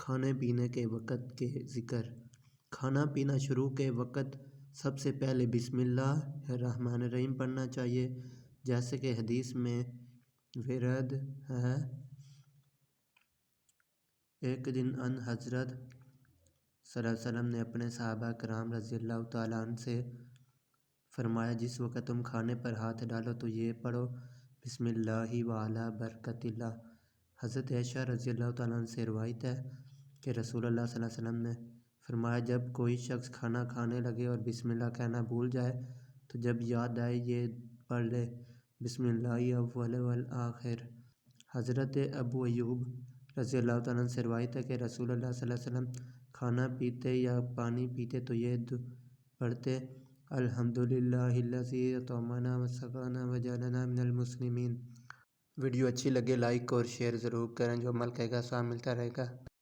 खाने पीने के वक़्त के ज़िक्र। खाना पीना शुरू के वक़्त सबसे पहले बिस्मिल्लाहिर्रहमानिर्रहीम पढ़ना चाहिए, जैसे कि हदीस में विरद है। एक दिन हज़रत सल्लल्लाहु अलैहि वसल्लम ने अपने सहाबा कराम रज़ियल्लाहु तआला अन्हु से फरमाया, जिस वक़्त तुम खाने पर हाथ डालो तो ये पढ़ो, बिस्मिल्लाहि व अला बरकतिल्लाह। हज़रत आयशा रज़ियल्लाहु तआला अन्हा से रिवायत है कि रसूलुल्लाह सल्लल्लाहु अलैहि वसल्लम ने फरमाया, जब कोई शख्स खाना खाने लगे और बिस्मिल्लाह कहना भूल जाए तो जब याद आए ये पढ़ ले, बिस्मिल्लाहि अव्वल वल आखिर। हज़रत अबू अय्यूब रज़ियल्लाहु तआला अन्हु से रिवायत है कि रसूलुल्लाह सल्लल्लाहु अलैहि वसल्लम खाना पीते या पानी पीते तो ये पढ़ते, अल्हम्दुलिल्लाहिल्लज़ी अतअमना व सक़ाना व जअलना मिनल मुस्लिमीन। वीडियो अच्छी लगे लाइक और शेयर ज़रूर करें, जो अमल करेगा सवाब मिलता रहेगा।